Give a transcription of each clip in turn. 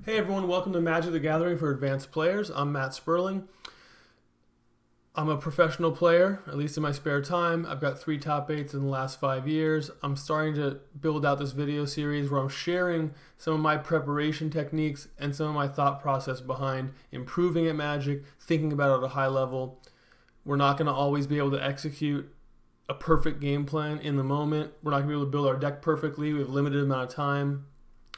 Hey everyone, welcome to Magic the Gathering for Advanced Players. I'm Matt Sperling. I'm a professional player, at least in my spare time. I've got 3 top 8s in the last 5 years. I'm starting to build out this video series where I'm sharing some of my preparation techniques and some of my thought process behind improving at Magic, thinking about it at a high level. We're not going to always be able to execute a perfect game plan in the moment. We're not going to be able to build our deck perfectly. We have a limited amount of time.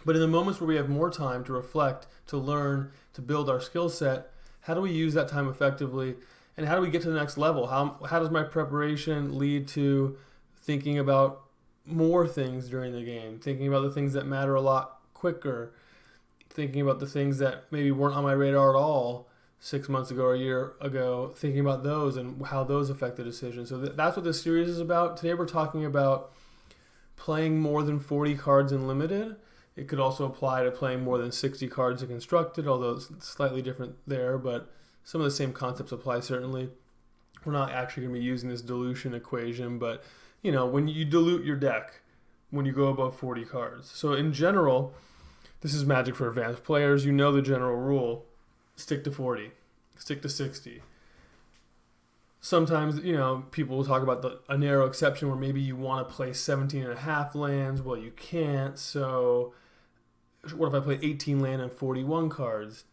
But in the moments where we have more time to reflect, to learn, to build our skill set, how do we use that time effectively? And how do we get to the next level? How does my preparation lead to thinking about more things during the game? Thinking about the things that matter a lot quicker? Thinking about the things that maybe weren't on my radar at all 6 months ago or a year ago? Thinking about those and how those affect the decision. So that's what this series is about. Today we're talking about playing more than 40 cards in Limited. It could also apply to playing more than 60 cards in Constructed, although it's slightly different there, but some of the same concepts apply certainly. We're not actually going to be using this dilution equation, but when you dilute your deck, when you go above 40 cards. So in general, this is Magic for Advanced Players. You know the general rule. Stick to 40. Stick to 60. Sometimes, people will talk about a narrow exception where maybe you want to play 17 and a half lands. Well, you can't, so what if I play 18 land and 41 cards?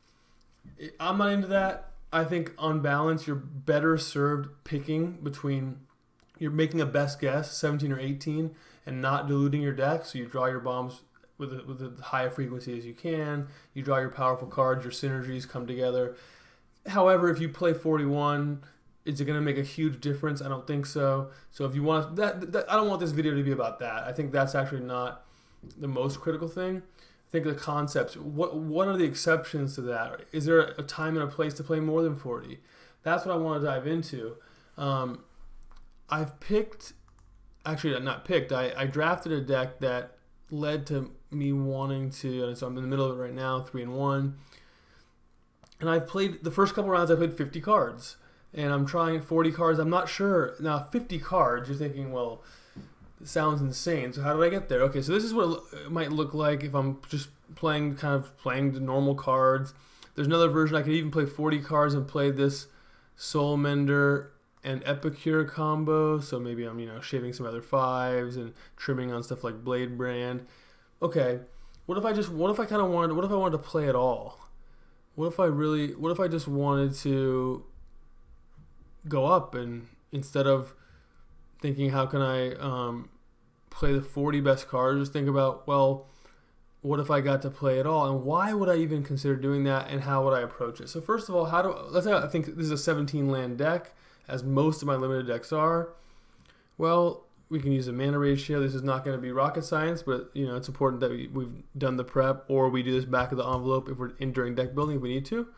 I'm not into that. I think on balance, you're better served picking between, you're making a best guess, 17 or 18, and not diluting your deck. So you draw your bombs with as high a frequency as you can. You draw your powerful cards, your synergies come together. However, if you play 41, is it going to make a huge difference? I don't think so. So if you want that, I don't want this video to be about that. I think that's actually not the most critical thing. I think the concepts, what are the exceptions to that? Is there a time and a place to play more than 40? That's what I want to dive into. I've picked, actually not picked, I drafted a deck that led to me wanting to, and so I'm in the middle of it right now, 3-1. And I've played, the first couple rounds I played 50 cards. And I'm trying 40 cards, I'm not sure. Now 50 cards, you're thinking, well, it sounds insane. So how did I get there? Okay, so this is what it might look like if I'm just playing the normal cards. There's another version. I could even play 40 cards and play this Soul Mender and Epicure combo. So maybe I'm, shaving some other 5s and trimming on stuff like Blade Brand. Okay, what if I wanted to play it all? What if I just wanted to go up, and instead of thinking how can I play the 40 best cards, just think about, well, what if I got to play it all, and why would I even consider doing that, and how would I approach it? So first of all, let's say I think this is a 17 land deck, as most of my limited decks are. Well, we can use a mana ratio. This is not going to be rocket science, but it's important that we've done the prep, or we do this back of the envelope if we're during deck building if we need to.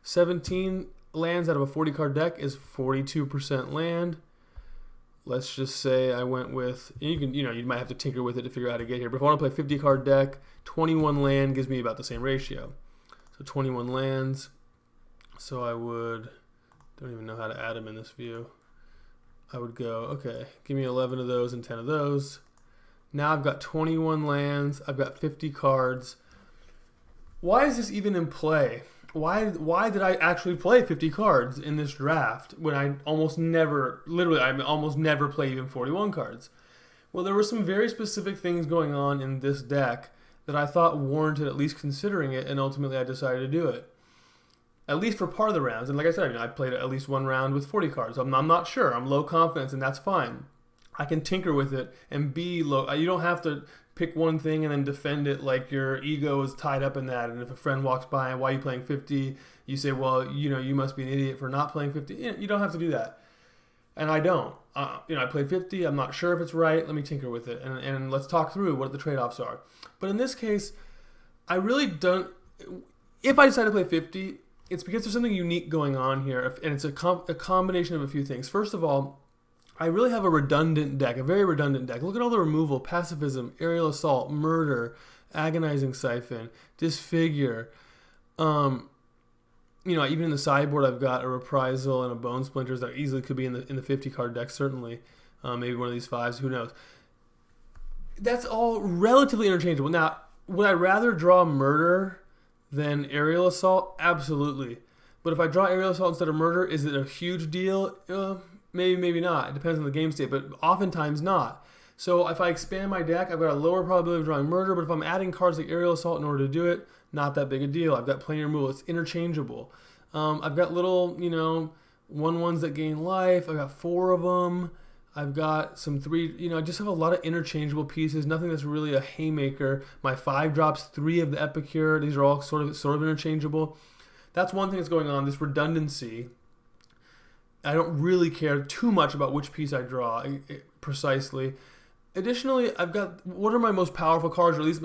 17 lands out of a 40 card deck is 42% land. Let's just say I went with, you might have to tinker with it to figure out how to get here, but if I want to play 50 card deck, 21 land gives me about the same ratio. So 21 lands. So don't even know how to add them in this view. I would go, okay, give me 11 of those and 10 of those. Now I've got 21 lands, I've got 50 cards. Why is this even in play? Why did I actually play 50 cards in this draft when I almost never play even 41 cards? Well, there were some very specific things going on in this deck that I thought warranted at least considering it, and ultimately I decided to do it. At least for part of the rounds. And like I said, I played at least one round with 40 cards. I'm not sure. I'm low confidence, and that's fine. I can tinker with it and be low. You don't have to pick one thing and then defend it like your ego is tied up in that. And if a friend walks by and why are you playing 50, you say, well, you must be an idiot for not playing 50. You don't have to do that. And I don't. I played 50. I'm not sure if it's right. Let me tinker with it. And let's talk through what the trade-offs are. But in this case, I really don't. If I decide to play 50, it's because there's something unique going on here. And it's a combination of a few things. First of all, I really have a redundant deck, a very redundant deck. Look at all the removal: Pacifism, Aerial Assault, Murder, Agonizing Siphon, Disfigure. Even in the sideboard, I've got a Reprisal and a Bone Splinters that easily could be in the 50 card deck. Certainly, maybe one of these 5s. Who knows? That's all relatively interchangeable. Now, would I rather draw Murder then aerial assault, absolutely. But if I draw aerial assault instead of murder, is it a huge deal? Maybe, maybe not. It depends on the game state, but oftentimes not. So if I expand my deck, I've got a lower probability of drawing murder, but if I'm adding cards like aerial assault in order to do it, not that big a deal. I've got plenty of removal. It's interchangeable. I've got little, 1/1s that gain life. I've got 4 of them. I've got some 3, I just have a lot of interchangeable pieces, nothing that's really a haymaker. My 5 drops 3 of the Epicure. These are all sort of interchangeable. That's one thing that's going on, this redundancy. I don't really care too much about which piece I draw precisely. Additionally, I've got, what are my most powerful cards, or at least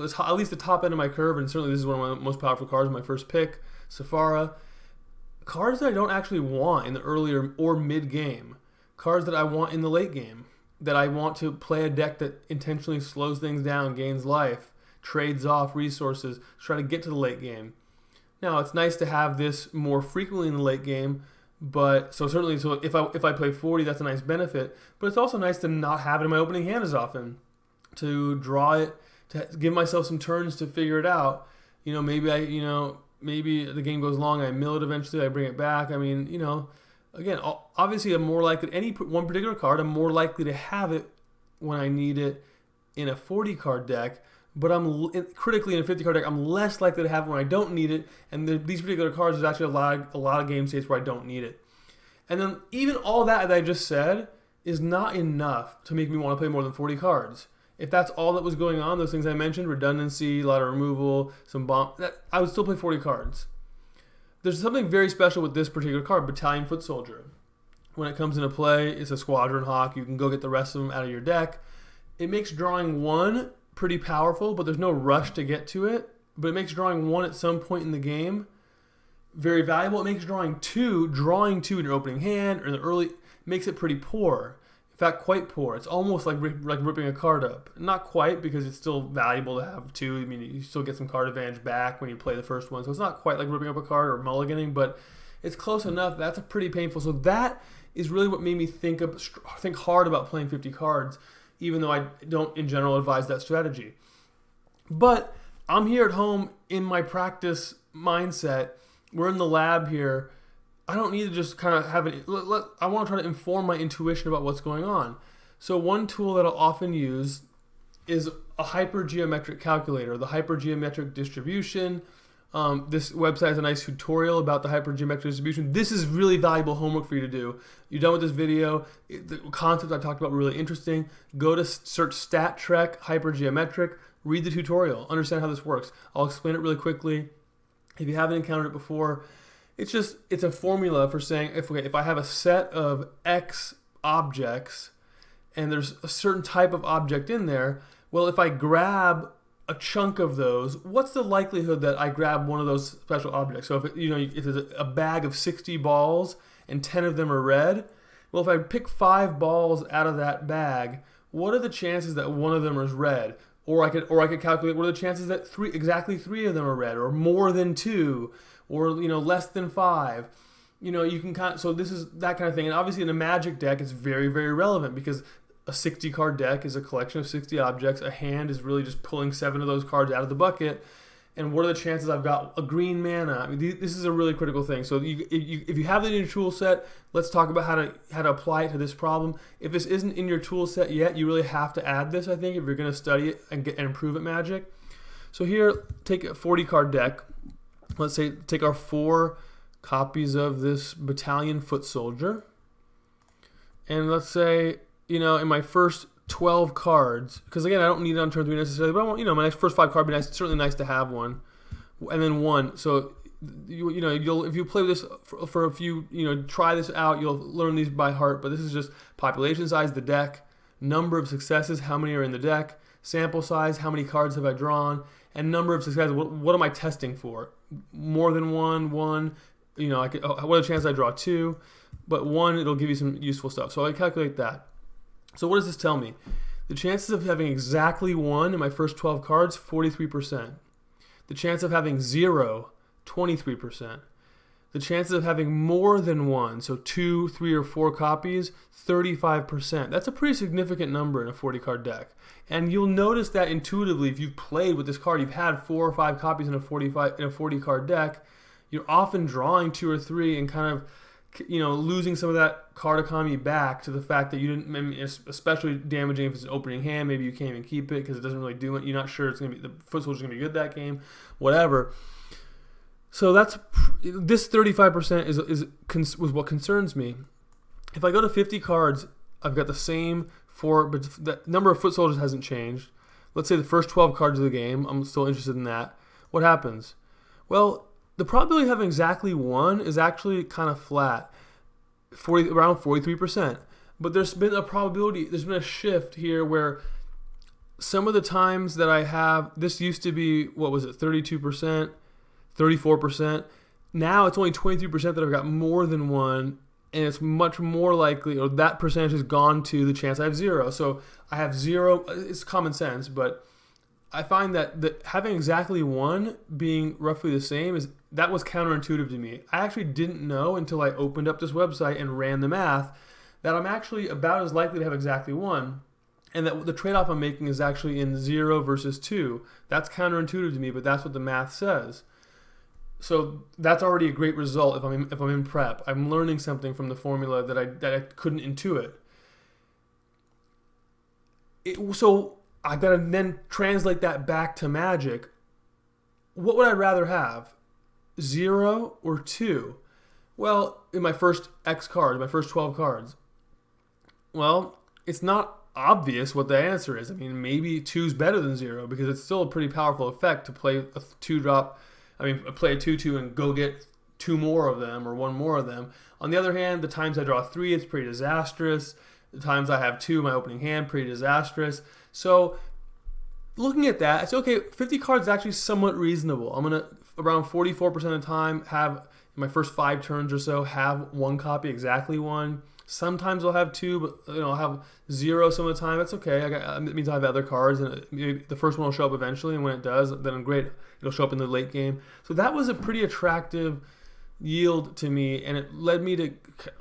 the top end of my curve, and certainly this is one of my most powerful cards, my first pick, Safara. Cards that I don't actually want in the earlier or mid-game. Cards that I want in the late game. That I want to play a deck that intentionally slows things down, gains life, trades off resources, try to get to the late game. Now, it's nice to have this more frequently in the late game, but so if I play 40, that's a nice benefit. But it's also nice to not have it in my opening hand as often, to draw it, to give myself some turns to figure it out. Maybe the game goes long, I mill it eventually, I bring it back. Again, obviously, I'm more likely any one particular card. I'm more likely to have it when I need it in a 40 card deck. But I'm critically in a 50 card deck, I'm less likely to have it when I don't need it. And these particular cards, there's actually a lot of game states where I don't need it. And then even all that I just said is not enough to make me want to play more than 40 cards. If that's all that was going on, those things I mentioned, redundancy, a lot of removal, some bomb, I would still play 40 cards. There's something very special with this particular card, Battalion Foot Soldier. When it comes into play, it's a Squadron Hawk. You can go get the rest of them out of your deck. It makes drawing 1 pretty powerful, but there's no rush to get to it. But it makes drawing 1 at some point in the game very valuable. It makes drawing 2 in your opening hand or in the early, makes it pretty poor. In fact, quite poor. It's almost like ripping a card up. Not quite, because it's still valuable to have 2. You still get some card advantage back when you play the first one. So it's not quite like ripping up a card or mulliganing, but it's close enough. That's a pretty painful. So that is really what made me think hard about playing 50 cards, even though I don't in general advise that strategy. But I'm here at home in my practice mindset. We're in the lab here. I don't need to just kind of have it. I want to try to inform my intuition about what's going on. So one tool that I'll often use is a hypergeometric calculator, the hypergeometric distribution. This website has a nice tutorial about the hypergeometric distribution. This is really valuable homework for you to do. You're done with this video. The concepts I talked about were really interesting. Go to search StatTrek hypergeometric. Read the tutorial. Understand how this works. I'll explain it really quickly. If you haven't encountered it before, it's a formula for saying if I have a set of X objects and there's a certain type of object in there, well, if I grab a chunk of those, what's the likelihood that I grab one of those special objects? So if there's a bag of 60 balls and 10 of them are red, well, if I pick 5 balls out of that bag, what are the chances that one of them is red? Or I could calculate what are the chances that exactly 3 of them are red, or more than 2, or less than 5. You can so this is that kind of thing. And obviously in a Magic deck, it's very, very relevant because a 60 card deck is a collection of 60 objects. A hand is really just pulling 7 of those cards out of the bucket. And what are the chances I've got a green mana? This is a really critical thing. So if you have it in your tool set, let's talk about how to apply it to this problem. If this isn't in your tool set yet, you really have to add this, I think, if you're going to study it and improve at Magic. So here, take a 40 card deck. Let's say take our 4 copies of this Battalion Foot Soldier. And let's say, in my first 12 cards, because again, I don't need it on turn 3 necessarily, but I want, my next first 5 cards would be nice. It's certainly nice to have one. And then 1. So, if you play this for a few, try this out, you'll learn these by heart, but this is just population size of the deck, number of successes, how many are in the deck, sample size, how many cards have I drawn, and number of successes, what am I testing for? More than 1, what are the chances I draw 2? But 1, it'll give you some useful stuff. So I calculate that. So what does this tell me? The chances of having exactly 1 in my first 12 cards, 43%. The chance of having 0, 23%. The chances of having more than one, so 2, 3, or 4 copies, 35%. That's a pretty significant number in a 40 card deck. And you'll notice that intuitively if you've played with this card, you've had 4 or 5 copies in a 40 card deck, you're often drawing 2 or 3 and kind of losing some of that card economy back to the fact that you didn't, especially damaging if it's an opening hand, maybe you can't even keep it because it doesn't really do it. You're not sure it's going to be, the foot soldier's going to be good that game, whatever. So this 35% was what concerns me. If I go to 50 cards, I've got the same 4, but the number of foot soldiers hasn't changed. Let's say the first 12 cards of the game, I'm still interested in that. What happens? Well, the probability of having exactly 1 is actually kind of flat, around 43%. But there's been a shift here where some of the times that I have, this used to be, 32%, 34%. Now it's only 23% that I've got more than 1, and it's much more likely, or that percentage has gone to the chance I have 0. So I have 0, it's common sense, but I find that having exactly 1 being roughly the same that was counterintuitive to me. I actually didn't know until I opened up this website and ran the math that I'm actually about as likely to have exactly 1, and that the trade-off I'm making is actually in 0 versus 2. That's counterintuitive to me, but that's what the math says. So that's already a great result if I'm in prep. I'm learning something from the formula that I couldn't intuit. So I got to then translate that back to Magic. What would I rather have? 0 or 2? Well, in my first X cards, my first 12 cards. Well, it's not obvious what the answer is. I mean, maybe 2 is better than 0 because it's still a pretty powerful effect to play a 2-drop. Play a 2/2 and go get 2 more of them or 1 more of them. On the other hand, the times I draw 3, it's pretty disastrous. The times I have 2 in my opening hand, pretty disastrous. So looking at that, it's okay. 50 cards is actually somewhat reasonable. I'm going to, around 44% of the time, have, in my first 5 turns or so, have 1 copy, exactly 1. Sometimes I'll have 2, but I'll have 0 some of the time. That's okay. It means I have other cards, and maybe the first one will show up eventually, and when it does, then I'm great. It'll show up in the late game. So that was a pretty attractive yield to me, and it led me to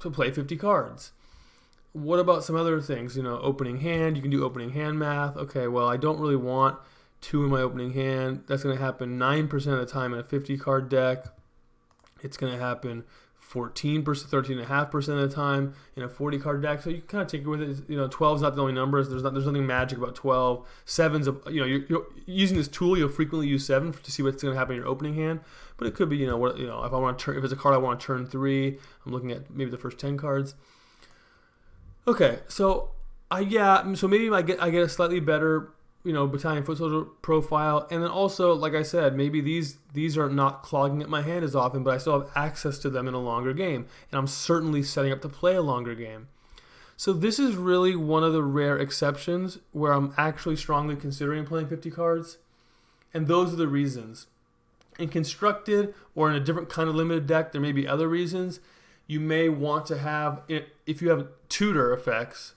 play 50 cards. What about some other things? Opening hand. You can do opening hand math. Okay, well, I don't really want 2 in my opening hand. That's going to happen 9% of the time in a 50 card deck. It's going to happen 14%, 13.5% of the time in a 40 card deck. So you can kind of take it with it. 12 is not the only numbers. There's nothing magic about 12. 7's you're using this tool. You'll frequently use 7 to see what's going to happen in your opening hand. But it could be if I want to if it's a card I want to turn 3. I'm looking at maybe the first 10 cards. Okay, so maybe I get a slightly better battalion foot soldier profile, and then also, like I said, maybe these are not clogging at my hand as often, but I still have access to them in a longer game, and I'm certainly setting up to play a longer game. So this is really one of the rare exceptions where I'm actually strongly considering playing 50 cards, and those are the reasons. In constructed or in a different kind of limited deck, there may be other reasons. You may want to have, if you have tutor effects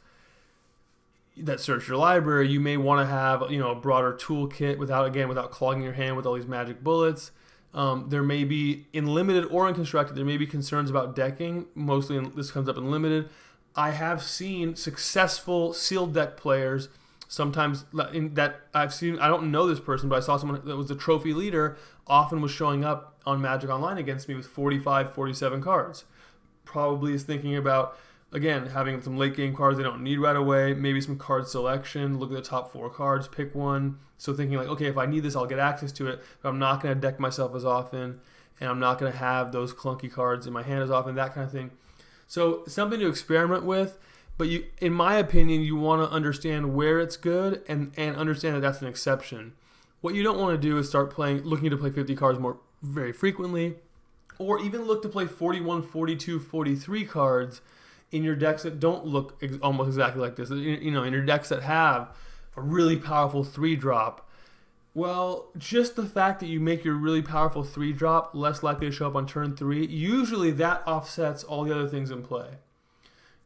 that search your library, you may want to have a broader toolkit without clogging your hand with all these magic bullets. There may be, in limited or in constructed, there may be concerns about decking. Mostly this comes up in limited. I have seen successful sealed deck players sometimes that I've seen. I don't know this person, but I saw someone that was the trophy leader often was showing up on Magic Online against me with 45, 47 cards. Probably is thinking about, again, having some late game cards they don't need right away, maybe some card selection, look at the top 4 cards, pick one. So thinking like, okay, if I need this, I'll get access to it, but I'm not going to deck myself as often, and I'm not going to have those clunky cards in my hand as often, that kind of thing. So something to experiment with, but in my opinion, you want to understand where it's good and understand that that's an exception. What you don't want to do is start looking to play 50 cards very frequently, or even look to play 41, 42, 43 cards in your decks that don't look almost exactly like this. In your decks that have a really powerful 3-drop. Well, just the fact that you make your really powerful 3-drop less likely to show up on turn 3, usually that offsets all the other things in play.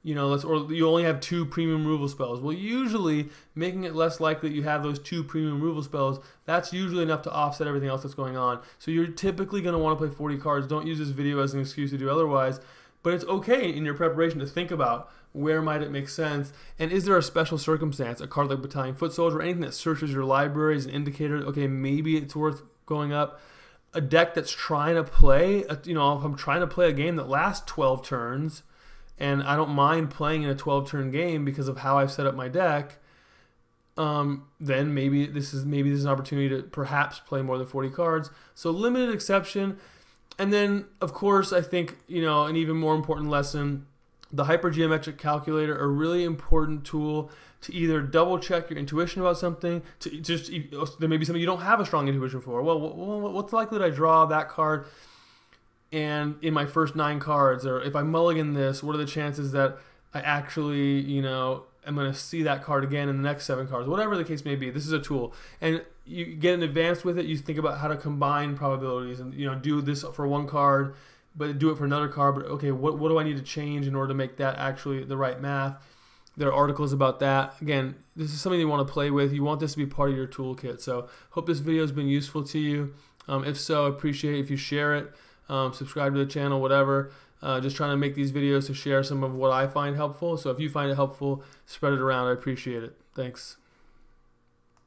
or you only have 2 premium removal spells. Well, usually making it less likely that you have those 2 premium removal spells, that's usually enough to offset everything else that's going on. So you're typically going to want to play 40 cards. Don't use this video as an excuse to do otherwise. But it's okay in your preparation to think about where might it make sense, and is there a special circumstance, a card like Battalion Foot Soldier, or anything that searches your library as an indicator, okay, maybe it's worth going up. A deck that's trying to play, if I'm trying to play a game that lasts 12 turns, and I don't mind playing in a 12-turn game because of how I've set up my deck, then maybe this is an opportunity to perhaps play more than 40 cards. So limited exception. And then, of course, I think, an even more important lesson, the hypergeometric calculator, a really important tool to either double check your intuition about something, there may be something you don't have a strong intuition for. Well, what's likely that I draw that card and in my first 9 cards, or if I mulligan this, what are the chances that I actually, am going to see that card again in the next 7 cards, whatever the case may be. This is a tool, and you get in advance with it. You think about how to combine probabilities, and do this for one card, but do it for another card. But okay, what do I need to change in order to make that actually the right math? There are articles about that. Again, this is something you want to play with. You want this to be part of your toolkit. So hope this video has been useful to you. If so, I appreciate it if you share it, subscribe to the channel, whatever. Just trying to make these videos to share some of what I find helpful. So if you find it helpful, spread it around. I appreciate it. Thanks.